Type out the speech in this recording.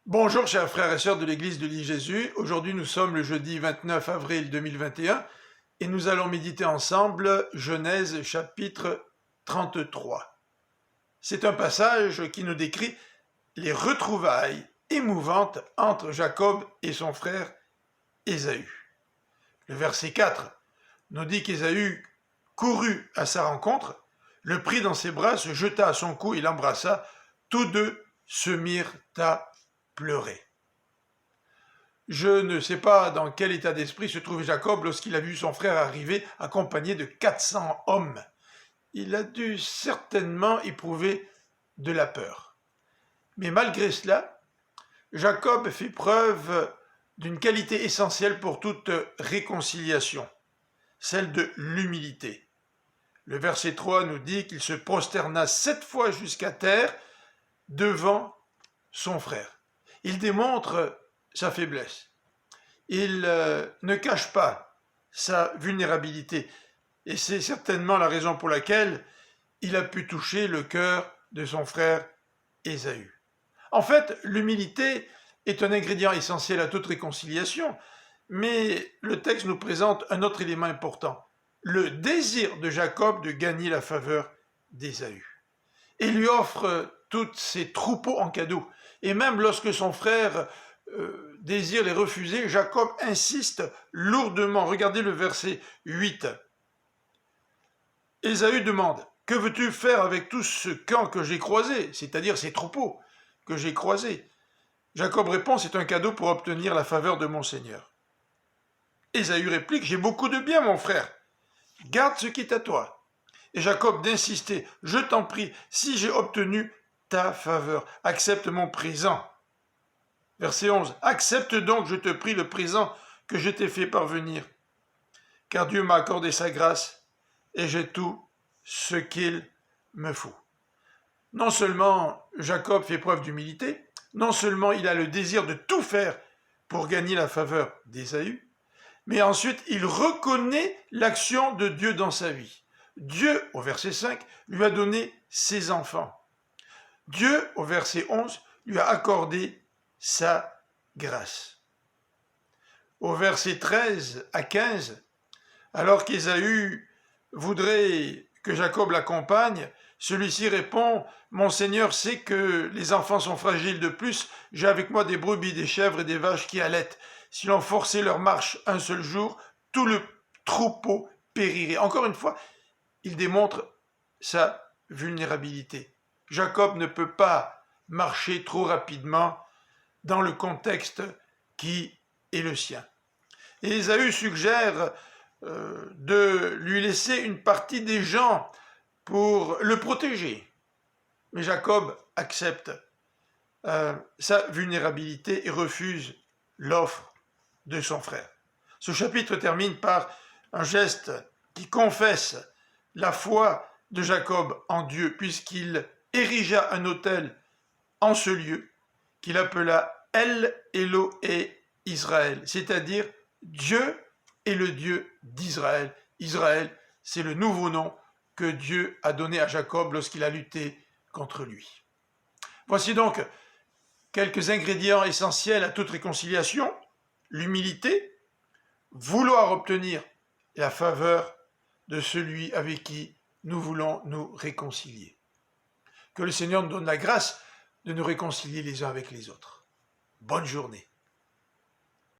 Bonjour chers frères et sœurs de l'église de l'île Jésus. Aujourd'hui nous sommes le jeudi 29 avril 2021 et nous allons méditer ensemble Genèse chapitre 33. C'est un passage qui nous décrit les retrouvailles émouvantes entre Jacob et son frère Ésaü. Le verset 4 nous dit qu'Ésaü courut à sa rencontre, le prit dans ses bras, se jeta à son cou et l'embrassa. Tous deux se mirent à pleurer. Je ne sais pas dans quel état d'esprit se trouvait Jacob lorsqu'il a vu son frère arriver accompagné de 400 hommes. Il a dû certainement éprouver de la peur. Mais malgré cela, Jacob fait preuve d'une qualité essentielle pour toute réconciliation, celle de l'humilité. Le verset 3 nous dit qu'il se prosterna 7 fois jusqu'à terre devant son frère. Il démontre sa faiblesse. Il ne cache pas sa vulnérabilité. Et c'est certainement la raison pour laquelle il a pu toucher le cœur de son frère Ésaü. En fait, l'humilité est un ingrédient essentiel à toute réconciliation, mais le texte nous présente un autre élément important, le désir de Jacob de gagner la faveur d'Ésaü. Il lui offre tous ses troupeaux en cadeau. Et même lorsque son frère désire les refuser, Jacob insiste lourdement. Regardez le verset 8. Ésaü demande, « Que veux-tu faire avec tout ce camp que j'ai croisé ?» c'est-à-dire ces troupeaux que j'ai croisés. Jacob répond, « C'est un cadeau pour obtenir la faveur de mon Seigneur. » Ésaü réplique, « J'ai beaucoup de biens, mon frère. Garde ce qui est à toi. » Et Jacob d'insister, « Je t'en prie, si j'ai obtenu ta faveur, accepte mon présent. » Verset 11, « Accepte donc, je te prie, le présent que je t'ai fait parvenir, car Dieu m'a accordé sa grâce et j'ai tout ce qu'il me faut. » Non seulement Jacob fait preuve d'humilité, non seulement il a le désir de tout faire pour gagner la faveur d'Ésaü, mais ensuite il reconnaît l'action de Dieu dans sa vie. Dieu, au verset 5, lui a donné ses enfants. Dieu, au verset 11, lui a accordé sa grâce. Au verset 13 à 15, alors qu'Ésaü voudrait que Jacob l'accompagne, celui-ci répond, « Mon Seigneur sait que les enfants sont fragiles. De plus, j'ai avec moi des brebis, des chèvres et des vaches qui allaitent. Si l'on forçait leur marche un seul jour, tout le troupeau périrait. » Encore une fois, il démontre sa vulnérabilité. Jacob ne peut pas marcher trop rapidement dans le contexte qui est le sien. Et Ésaü suggère de lui laisser une partie des gens pour le protéger. Mais Jacob accepte sa vulnérabilité et refuse l'offre de son frère. Ce chapitre termine par un geste qui confesse la foi de Jacob en Dieu, puisqu'il érigea un autel en ce lieu, qu'il appela El Eloé Israël, c'est-à-dire Dieu est le Dieu d'Israël. Israël, c'est le nouveau nom que Dieu a donné à Jacob lorsqu'il a lutté contre lui. Voici donc quelques ingrédients essentiels à toute réconciliation: l'humilité, vouloir obtenir la faveur de celui avec qui nous voulons nous réconcilier. Que le Seigneur nous donne la grâce de nous réconcilier les uns avec les autres. Bonne journée.